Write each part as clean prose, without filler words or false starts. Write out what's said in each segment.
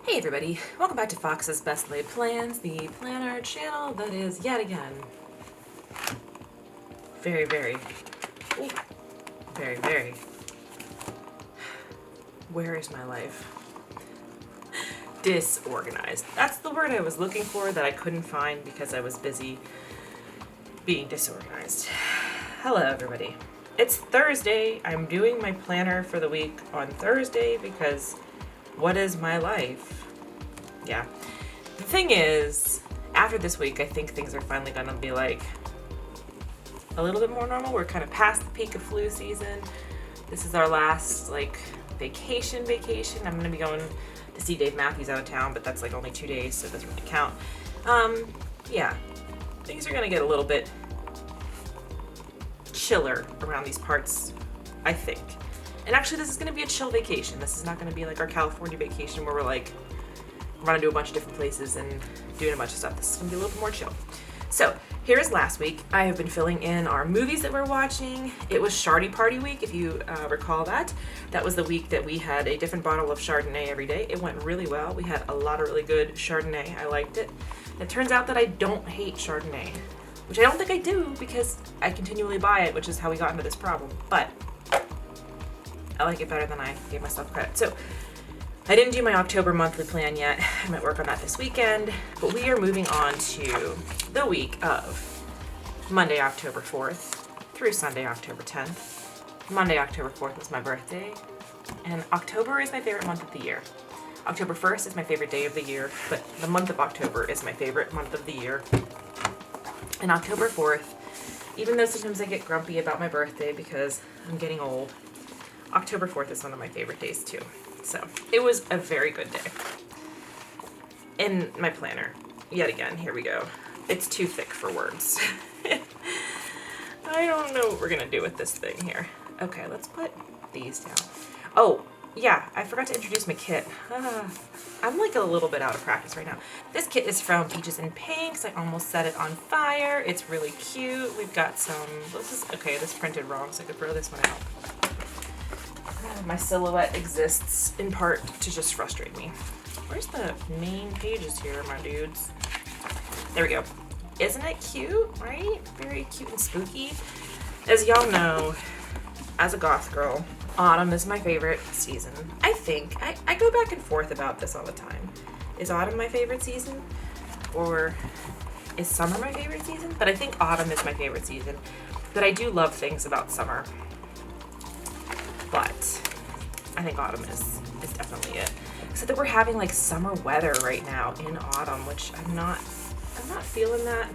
Hey everybody, welcome back to Fox's Best Laid Plans, the planner channel that is yet again very, where is my life? Disorganized. That's the word I was looking for that I couldn't find because I was busy being disorganized. Hello everybody. It's Thursday. I'm doing my planner for the week on Thursday because what is my life? Yeah. The thing is, after this week, I think things are finally going to be like a little bit more normal. We're kind of past the peak of flu season. This is our last like vacation. I'm going to be going to see Dave Matthews out of town, but that's like only 2 days, so it doesn't really count. Yeah. Things are going to get a little bit chiller around these parts, I think. And actually, this is going to be a chill vacation. This is not going to be like our California vacation where we're like, we're going to do a bunch of different places and doing a bunch of stuff. This is going to be a little bit more chill. So, here's last week. I have been filling in our movies that we're watching. It was Shardy Party week, if you recall that. That was the week that we had a different bottle of Chardonnay every day. It went really well. We had a lot of really good Chardonnay. I liked it. It turns out that I don't hate Chardonnay, which I don't think I do because I continually buy it, which is how we got into this problem. But I like it better than I gave myself credit. So I didn't do my October monthly plan yet. I might work on that this weekend, but we are moving on to the week of Monday, October 4th through Sunday, October 10th. Monday, October 4th was my birthday, and October is my favorite month of the year. October 1st is my favorite day of the year, but the month of October is my favorite month of the year. And October 4th, even though sometimes I get grumpy about my birthday because I'm getting old, October 4th is one of my favorite days too. So it was a very good day. In my planner, yet again, here we go. It's too thick for words. I don't know what we're gonna do with this thing here. Okay, let's put these down. Oh, yeah, I forgot to introduce my kit. I'm like a little bit out of practice right now. This kit is from Peaches and Pinks. I almost set it on fire. It's really cute. We've got some, this printed wrong, so I could throw this one out. My silhouette exists in part to just frustrate me. Where's the main pages here, my dudes? There we go. Isn't it cute, right? Very cute and spooky. As y'all know, as a goth girl, autumn is my favorite season. I think. I go back and forth about this all the time. Is autumn my favorite season? Or is summer my favorite season? But I think autumn is my favorite season. But I do love things about summer. But I think autumn is definitely it. Except that we're having like summer weather right now in autumn, which I'm not feeling that.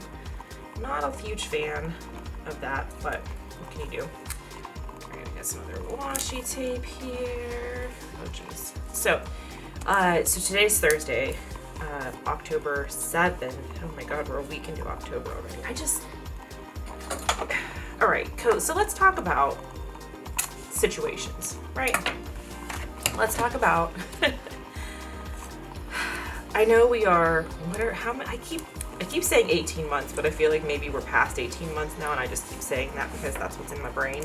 I'm not a huge fan of that, but what can you do? All right, we got some other washi tape here. Oh jeez. So today's Thursday, October 7th. Oh my god, we're a week into October already. All right, so let's talk about situations, right? Let's talk about I know we are I keep saying 18 months, but I feel like maybe we're past 18 months now, and I just keep saying that because that's what's in my brain.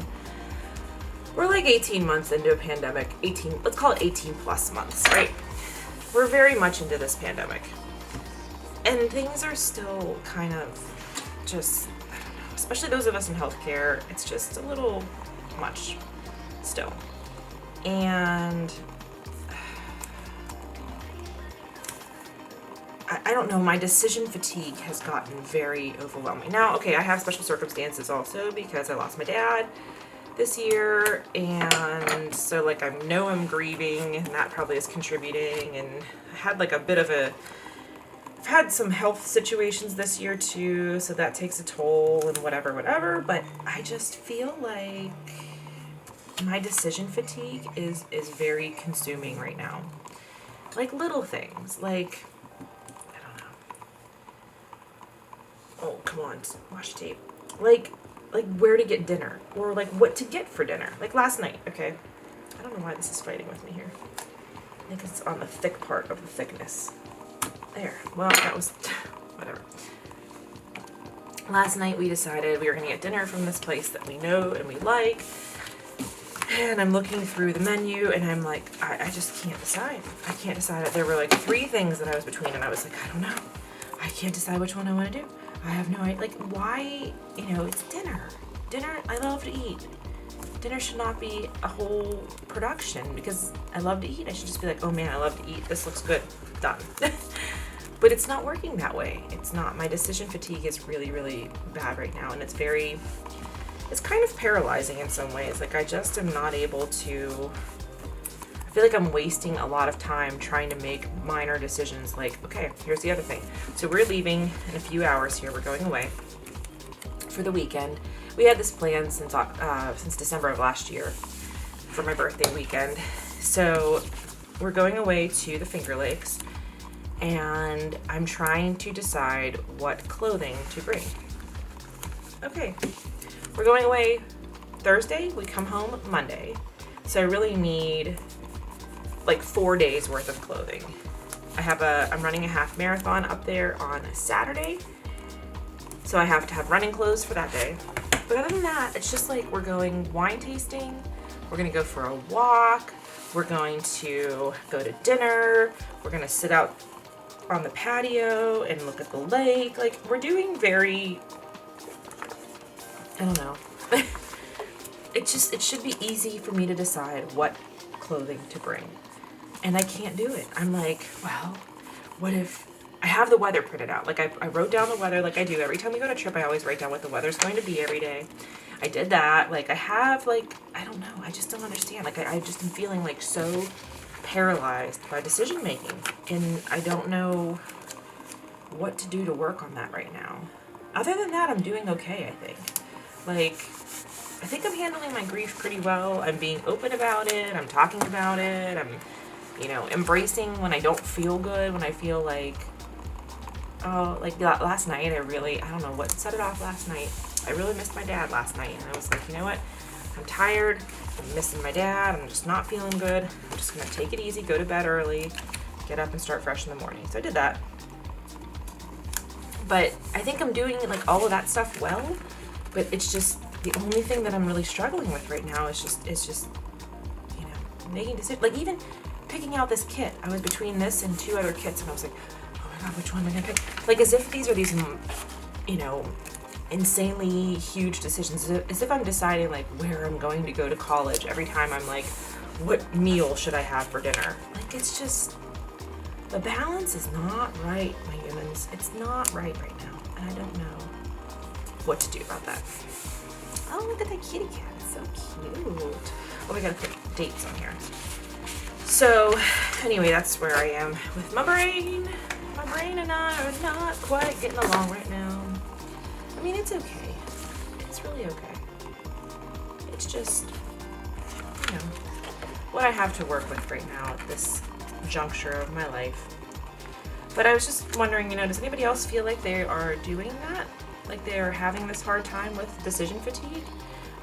We're like 18 months into a pandemic. Let's call it 18 plus months, right? We're very much into this pandemic, and things are still kind of just, I don't know, especially those of us in healthcare, it's just a little much still. And I don't know, my decision fatigue has gotten very overwhelming. Now, okay, I have special circumstances also because I lost my dad this year, and so like I know I'm grieving, and that probably is contributing, and I had like I've had some health situations this year too, so that takes a toll and whatever, but I just feel like my decision fatigue is very consuming right now. Like little things, like, I don't know. Oh, come on, washi tape. Like where to get dinner, or like what to get for dinner. Like last night, okay? I don't know why this is fighting with me here. I think it's on the thick part of the thickness. There, well, that was, whatever. Last night we decided we were gonna get dinner from this place that we know and we like. And I'm looking through the menu and I'm like, I just can't decide. I can't decide. There were like 3 things that I was between and I was like, I don't know. I can't decide which one I want to do. I have no idea. Like, why, it's dinner. Dinner, I love to eat. Dinner should not be a whole production because I love to eat. I should just be like, oh man, I love to eat. This looks good. Done. But it's not working that way. It's not. My decision fatigue is really, really bad right now. And it's kind of paralyzing in some ways. Like, I just am not able to, I feel like I'm wasting a lot of time trying to make minor decisions. Like, okay, here's the other thing. So we're leaving in a few hours here. We're going away for the weekend. We had this plan since December of last year for my birthday weekend. So we're going away to the Finger Lakes and I'm trying to decide what clothing to bring. Okay. We're going away Thursday. We come home Monday. So I really need like 4 days worth of clothing. I'm running a half marathon up there on a Saturday. So I have to have running clothes for that day. But other than that, it's just like we're going wine tasting. We're going to go for a walk. We're going to go to dinner. We're going to sit out on the patio and look at the lake. Like, we're doing very, I don't know. It should be easy for me to decide what clothing to bring. And I can't do it. I'm like, well, what if I have the weather printed out? Like, I wrote down the weather like I do. Every time we go on a trip, I always write down what the weather's going to be every day. I did that. Like, I have, like, I don't know. I just don't understand. Like, I just am feeling, like, so paralyzed by decision making. And I don't know what to do to work on that right now. Other than that, I'm doing okay, I think. Like, I think I'm handling my grief pretty well. I'm being open about it. I'm talking about it. I'm, embracing when I don't feel good, when I feel like, oh, like last night, I don't know what set it off last night. I really missed my dad last night. And I was like, you know what? I'm tired. I'm missing my dad. I'm just not feeling good. I'm just going to take it easy, go to bed early, get up and start fresh in the morning. So I did that. But I think I'm doing like all of that stuff well. But it's just the only thing that I'm really struggling with right now is just making decisions. Like, even picking out this kit. I was between this and 2 other kits, and I was like, oh my god, which one am I gonna pick? Like, as if these are these, insanely huge decisions. As if I'm deciding like where I'm going to go to college every time I'm like, what meal should I have for dinner? Like, it's just, the balance is not right, my humans. It's not right now, and I don't know what to do about that. Oh, look at that kitty cat. It's so cute. Oh, we gotta put dates on here. So, anyway, that's where I am with my brain. My brain and I are not quite getting along right now. I mean, it's okay. It's really okay. It's just, what I have to work with right now at this juncture of my life. But I was just wondering, does anybody else feel like they are doing that? Like they're having this hard time with decision fatigue?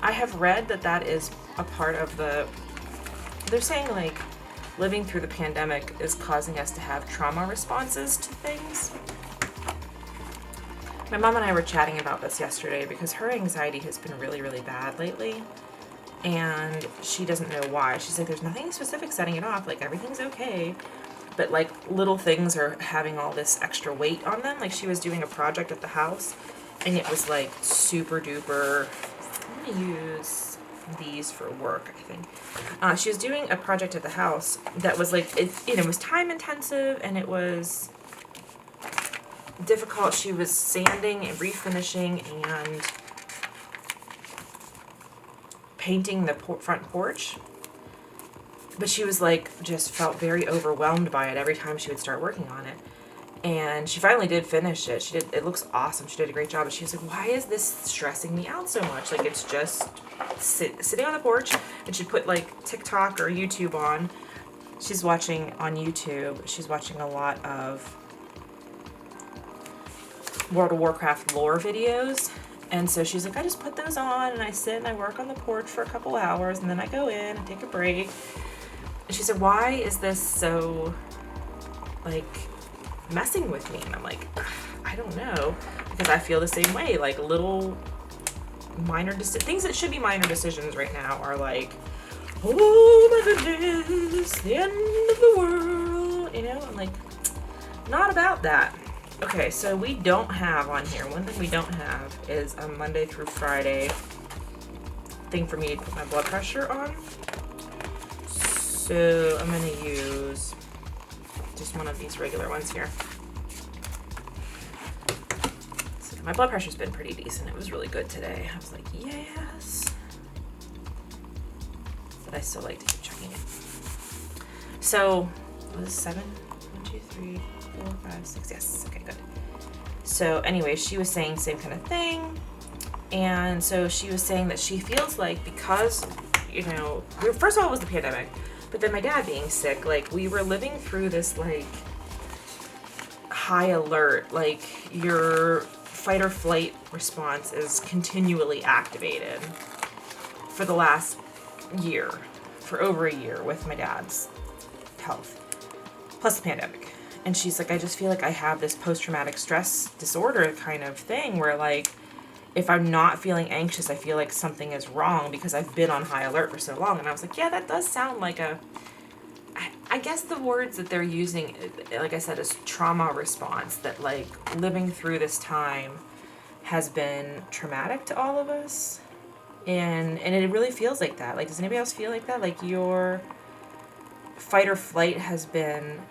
I have read that is a part of they're saying like living through the pandemic is causing us to have trauma responses to things. My mom and I were chatting about this yesterday because her anxiety has been really, really bad lately. And she doesn't know why. She's like, there's nothing specific setting it off. Like, everything's okay. But, like, little things are having all this extra weight on them. Like, she was doing a project at the house, and it was, like, super duper. I'm going to use these for work, I think. She was doing a project at the house that was, like, it was time intensive, and it was difficult. She was sanding and refinishing and painting the front porch, but she was like, just felt very overwhelmed by it every time she would start working on it. And she finally did finish it. It looks awesome. She did a great job. But she was like, why is this stressing me out so much? Like, it's just sitting on the porch, and she'd put like TikTok or YouTube on. She's watching on YouTube. She's watching a lot of World of Warcraft lore videos. And so she's like, I just put those on and I sit and I work on the porch for a couple hours and then I go in and take a break. And she said, why is this so, like, messing with me? And I'm like, I don't know. Because I feel the same way. Like, little minor things that should be minor decisions right now are like, oh my goodness, the end of the world, you know, I'm like, not about that. Okay, so we don't have on here, one thing we don't have is a Monday through Friday thing for me to put my blood pressure on. So I'm going to use just one of these regular ones here. So my blood pressure's been pretty decent. It was really good today. I was like, yes. But I still like to keep checking it. So, what is 7? 1, 2, 3, 4, 5, 6. Yes. Okay, good. So anyway, she was saying same kind of thing. And so she was saying that she feels like because, you know, first of all, it was the pandemic, but then my dad being sick, like we were living through this like high alert, like your fight or flight response is continually activated for the last year, for over a year with my dad's health, plus the pandemic. And she's like, I just feel like I have this post-traumatic stress disorder kind of thing where like, if I'm not feeling anxious, I feel like something is wrong because I've been on high alert for so long. And I was like, yeah, that does sound like I guess the words that they're using, like I said, is trauma response, that like living through this time has been traumatic to all of us. And it really feels like that. Like, does anybody else feel like that? Like your fight or flight has been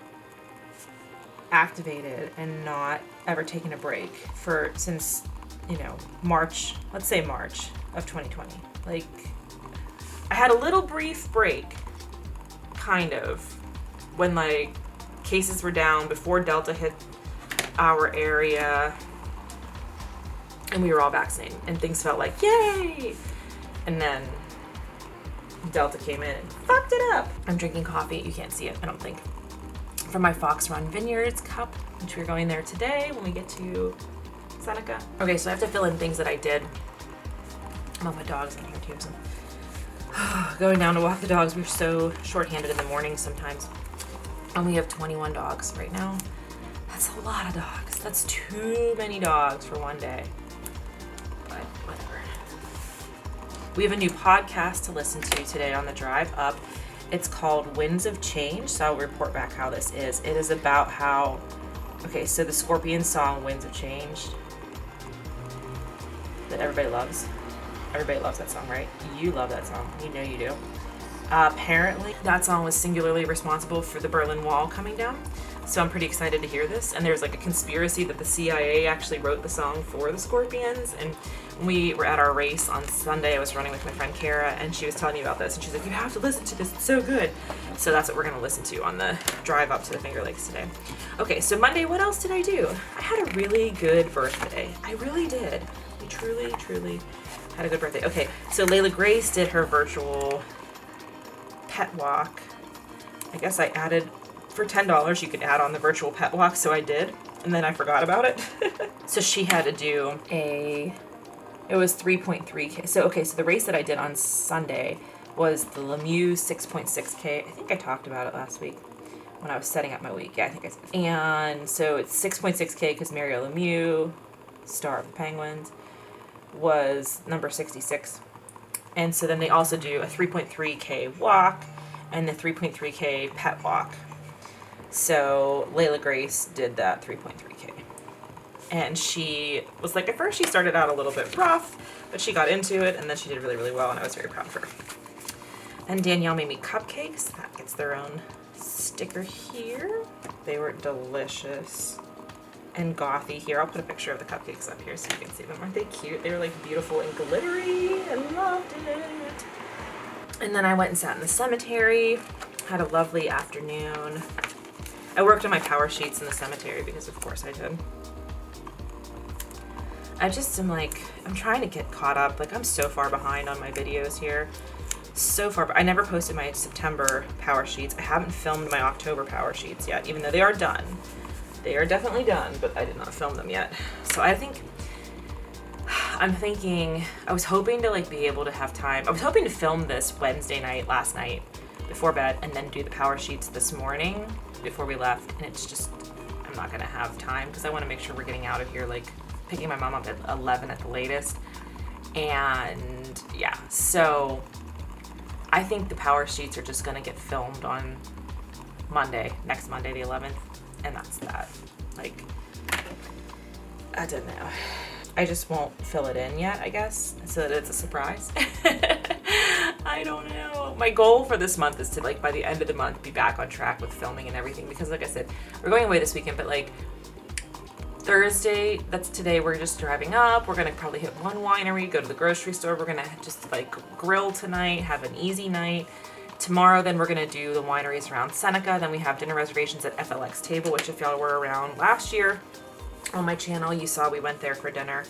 activated and not ever taken a break since, you know, March, let's say March of 2020. Like, I had a little brief break, kind of, when, like, cases were down before Delta hit our area, and we were all vaccinated, and things felt like, yay! And then Delta came in and fucked it up. I'm drinking coffee. You can't see it, I don't think. From my Fox Run Vineyards cup, which we're going there today when we get to Seneca. Okay, so I have to fill in things that I did. Oh, my dog's in here too. So going down to walk the dogs. We're so short-handed in the morning sometimes. And we have 21 dogs right now. That's a lot of dogs. That's too many dogs for one day. But whatever. We have a new podcast to listen to today on the drive up. It's called Winds of Change, so I'll report back how this is. It is about how, okay, so the Scorpions song Winds of Change that everybody loves. Everybody loves that song, right? You love that song. You know you do. Apparently, that song was singularly responsible for the Berlin Wall coming down. So I'm pretty excited to hear this. And there's like a conspiracy that the CIA actually wrote the song for the Scorpions. And when we were at our race on Sunday, I was running with my friend Kara, and she was telling me about this. And she's like, you have to listen to this. It's so good. So that's what we're going to listen to on the drive up to the Finger Lakes today. Okay, so Monday, what else did I do? I had a really good birthday. I really did. I truly, truly had a good birthday. Okay, so Layla Grace did her virtual pet walk. I guess I added, for $10 you could add on the virtual pet walk, so I did, and then I forgot about it. So she had to do it was 3.3K. So okay, so the race that I did on Sunday was the Lemieux 6.6K. I think I talked about it last week when I was setting up my week. Yeah, I think I said. And so it's 6.6K because Mario Lemieux, star of the Penguins, was number 66. And so then they also do a 3.3K walk and the 3.3K pet walk. So Layla Grace did that 3.3K. And she was like, at first she started out a little bit rough, but she got into it and then she did really, really well, and I was very proud of her. And Danielle made me cupcakes. That gets their own sticker here. They were delicious and gothy. Here, I'll put a picture of the cupcakes up here so you can see them. Aren't they cute? They were like beautiful and glittery. I loved it. And then I went and sat in the cemetery. Had a lovely afternoon. I worked on my power sheets in the cemetery because of course I did. I just am like, I'm trying to get caught up. Like, I'm so far behind on my videos here. So far, but I never posted my September power sheets. I haven't filmed my October power sheets yet, even though they are done. They are definitely done, but I did not film them yet. So I'm thinking, I was hoping to like be able to have time. I was hoping to film this Wednesday night, last night, before bed, and then do the power sheets this morning before we left. And it's just, I'm not gonna have time because I want to make sure we're getting out of here, like picking my mom up at 11 at the latest. And yeah, so I think the power sheets are just gonna get filmed on next Monday, the 11th, and that's that. Like, I don't know. I just won't fill it in yet, I guess, so that it's a surprise. I don't know. My goal for this month is to, like, by the end of the month, be back on track with filming and everything, because like I said, we're going away this weekend, but like Thursday, that's today, we're just driving up. We're gonna probably hit one winery, go to the grocery store. We're gonna just like grill tonight, have an easy night. Tomorrow, then we're gonna do the wineries around Seneca. Then we have dinner reservations at FLX Table, which if y'all were around last year on my channel, you saw we went there for dinner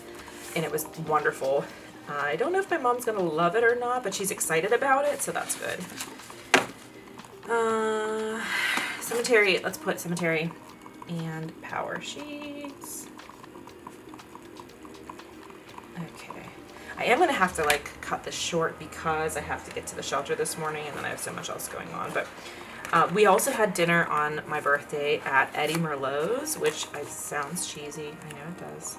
and it was wonderful. I don't know if my mom's gonna love it or not, but she's excited about it, so that's good. Cemetery, let's put cemetery and power sheets. Okay. I am gonna have to like cut this short because I have to get to the shelter this morning and then I have so much else going on. But we also had dinner on my birthday at Eddie Merlot's, which sounds cheesy. I know it does.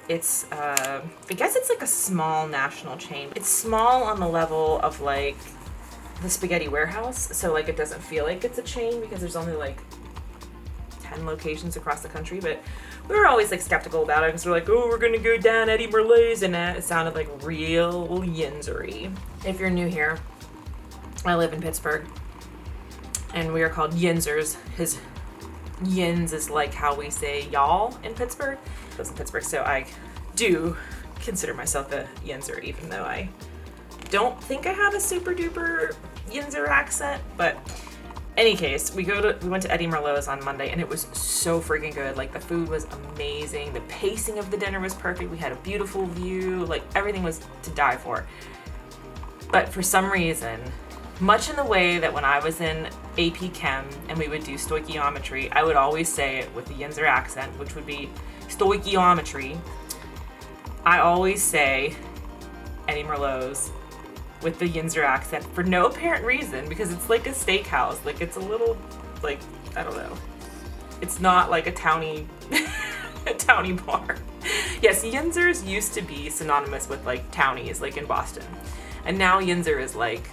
It's, I guess it's like a small national chain. It's small on the level of like the Spaghetti Warehouse. So like it doesn't feel like it's a chain because there's only like 10 locations across the country. But we were always like skeptical about it because we're like, oh, we're going to go down Eddie Merlot's. And it sounded like real yinzery. If you're new here, I live in Pittsburgh. And we are called Yinzers. His yins is like how we say y'all in Pittsburgh. I live in Pittsburgh, so I do consider myself a Yinzer, even though I don't think I have a super duper Yinzer accent. But any case, we went to Eddie Merlot's on Monday, and it was so freaking good. Like, the food was amazing. The pacing of the dinner was perfect. We had a beautiful view. Like, everything was to die for. But for some reason, much in the way that when I was in AP Chem and we would do stoichiometry, I would always say it with the Yinzer accent, which would be stoichiometry. I always say Eddie Merlot's with the Yinzer accent for no apparent reason, because it's like a steakhouse. Like, it's a little, like, I don't know. It's not like a towny, a towny bar. Yes, Yinzers used to be synonymous with like townies, like in Boston. And now Yinzer is like,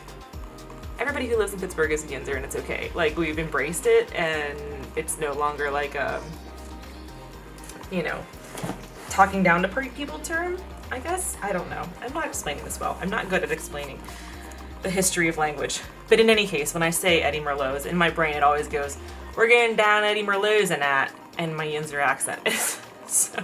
everybody who lives in Pittsburgh is a Yinzer, and it's okay. Like, we've embraced it, and it's no longer like a, you know, talking down to people term, I guess. I don't know. I'm not explaining this well. I'm not good at explaining the history of language. But in any case, when I say Eddie Merlot's, in my brain it always goes, we're going down Eddie Merlot's and my Yinzer accent is. So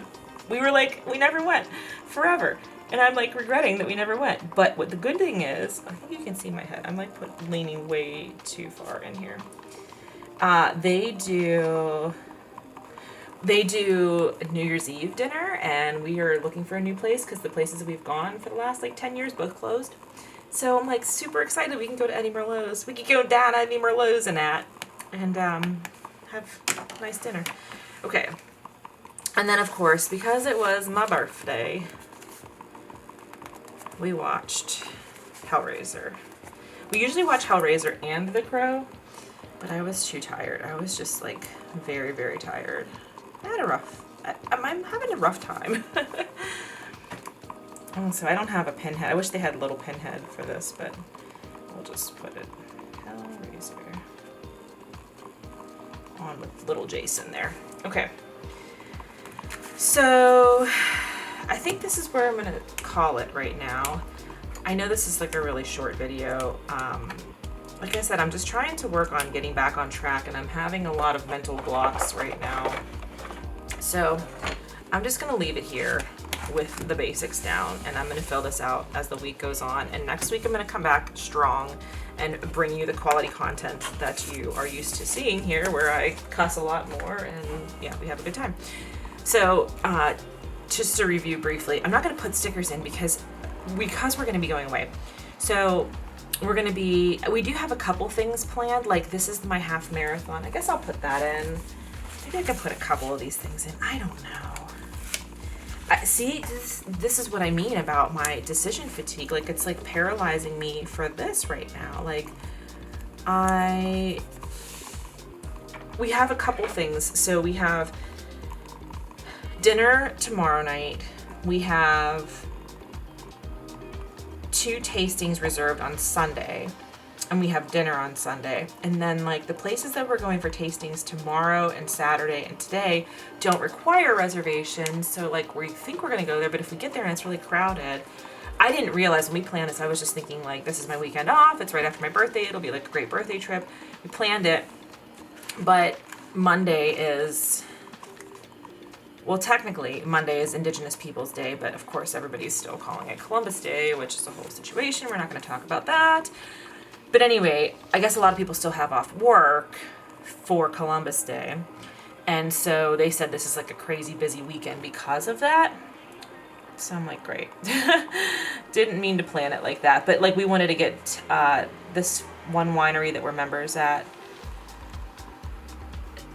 we were like, we never went forever. And I'm like regretting that we never went. But what the good thing is, I think you can see my head. I'm like leaning way too far in here. They do New Year's Eve dinner, and we are looking for a new place because the places we've gone for the last like 10 years both closed. So I'm like super excited we can go to Eddie Merlot's. We could go down Eddie Merlot's and have a nice dinner. Okay. And then of course, because it was my birthday, we watched Hellraiser. We usually watch Hellraiser and The Crow, but I was too tired. I was just like very, very tired. I'm having a rough time. So I don't have a pinhead. I wish they had a little pinhead for this, but we'll just put it Hellraiser on with little Jason there. Okay. So I think this is where I'm gonna call it right now. I know this is like a really short video. Like I said, I'm just trying to work on getting back on track, and I'm having a lot of mental blocks right now. So I'm just gonna leave it here with the basics down, and I'm gonna fill this out as the week goes on. And next week I'm gonna come back strong and bring you the quality content that you are used to seeing here, where I cuss a lot more and yeah, we have a good time. So just to review briefly, I'm not gonna put stickers in because we're gonna be going away. So we do have a couple things planned, like this is my half marathon. I guess I'll put that in. Maybe I could put a couple of these things in. I don't know. See, this is what I mean about my decision fatigue. Like, it's like paralyzing me for this right now. Like, we have a couple things. So we have dinner tomorrow night. We have 2 tastings reserved on Sunday, and we have dinner on Sunday. And then like the places that we're going for tastings tomorrow and Saturday and today don't require reservations. So like we think we're gonna go there, but if we get there and it's really crowded, I didn't realize when we planned this, I was just thinking like, this is my weekend off. It's right after my birthday. It'll be like a great birthday trip. We planned it, but Monday is, well, technically Monday is Indigenous Peoples Day, but of course everybody's still calling it Columbus Day, which is a whole situation. We're not going to talk about that. But anyway, I guess a lot of people still have off work for Columbus Day. And so they said this is like a crazy busy weekend because of that. So I'm like, great. Didn't mean to plan it like that. But like we wanted to get this one winery that we're members at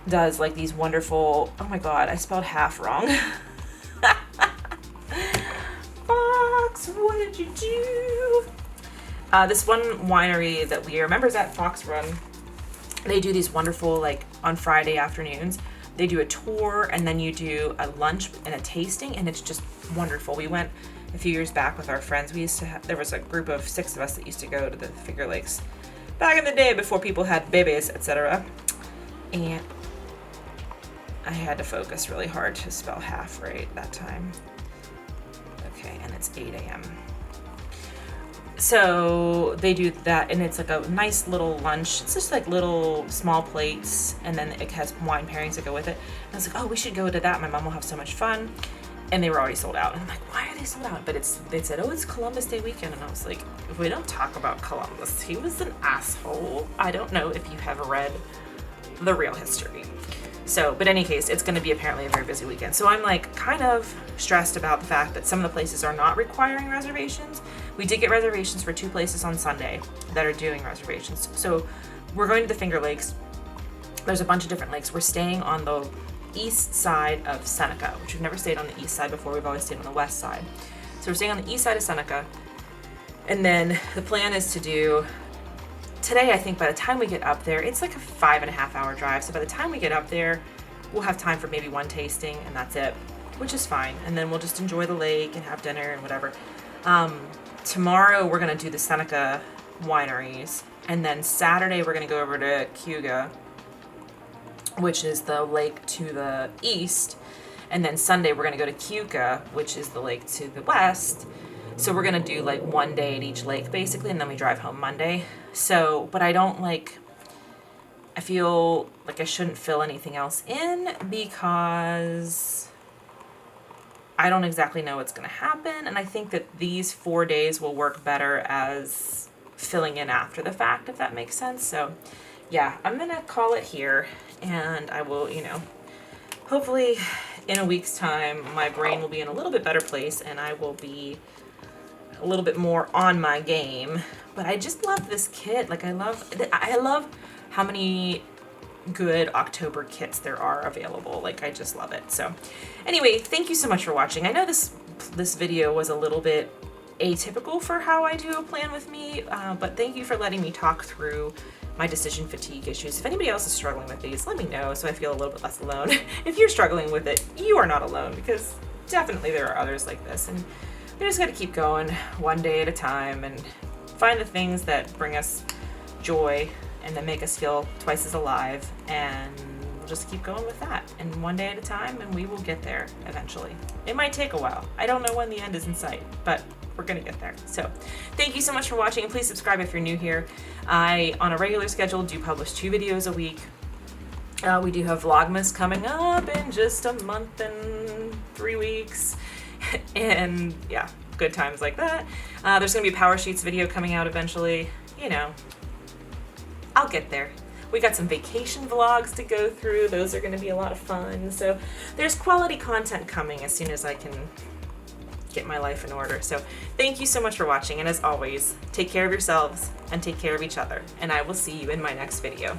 does like these wonderful, oh my God, I spelled half wrong. Fox, what did you do? This one winery that we are members at, Fox Run, they do these wonderful, like on Friday afternoons, they do a tour and then you do a lunch and a tasting, and it's just wonderful. We went a few years back with our friends. We used to have, there was a group of 6 of us that used to go to the Finger Lakes back in the day before people had babies, etc. And I had to focus really hard to spell half right that time. Okay, and it's 8 a.m. So they do that, and it's like a nice little lunch. It's just like little small plates, and then it has wine pairings that go with it. And I was like, oh, we should go to that. My mom will have so much fun. And they were already sold out. And I'm like, why are they sold out? But they said, oh, it's Columbus Day weekend. And I was like, if we don't talk about Columbus, he was an asshole. I don't know if you have read the real history. So, but in any case, it's going to be apparently a very busy weekend. So I'm like kind of stressed about the fact that some of the places are not requiring reservations. We did get reservations for 2 places on Sunday that are doing reservations. So we're going to the Finger Lakes. There's a bunch of different lakes. We're staying on the east side of Seneca, which we've never stayed on the east side before. We've always stayed on the west side. So we're staying on the east side of Seneca. And then the plan is to do today, I think by the time we get up there, it's like a 5.5 hour drive. So by the time we get up there, we'll have time for maybe 1 tasting and that's it, which is fine. And then we'll just enjoy the lake and have dinner and whatever. Tomorrow we're going to do the Seneca wineries. And then Saturday we're going to go over to Cayuga, which is the lake to the east. And then Sunday we're going to go to Cayuga, which is the lake to the west. So we're going to do like 1 day at each lake basically, and then we drive home Monday. So, but I don't like, I feel like I shouldn't fill anything else in because I don't exactly know what's going to happen. And I think that these 4 days will work better as filling in after the fact, if that makes sense. So yeah, I'm going to call it here, and I will, you know, hopefully in a week's time, my brain will be in a little bit better place and I will be a little bit more on my game. But I just love this kit. Like I love how many good October kits there are available. Like I just love it. So anyway, thank you so much for watching. I know this video was a little bit atypical for how I do a plan with me, but thank you for letting me talk through my decision fatigue issues. If anybody else is struggling with these, let me know so I feel a little bit less alone. If you're struggling with it, you are not alone, because definitely there are others like this, and we just got to keep going 1 day at a time and find the things that bring us joy and that make us feel twice as alive, and we'll just keep going with that, and 1 day at a time, and we will get there eventually. It might take a while. I don't know when the end is in sight, but we're gonna get there. So thank you so much for watching, and please subscribe if you're new here. I, on a regular schedule, do publish 2 videos a week. We do have Vlogmas coming up in just a month and 3 weeks. And yeah, good times like that. There's gonna be a Power Sheets video coming out eventually. You know, I'll get there. We got some vacation vlogs to go through. Those are gonna be a lot of fun. So there's quality content coming as soon as I can get my life in order. So thank you so much for watching, and as always, take care of yourselves and take care of each other, and I will see you in my next video.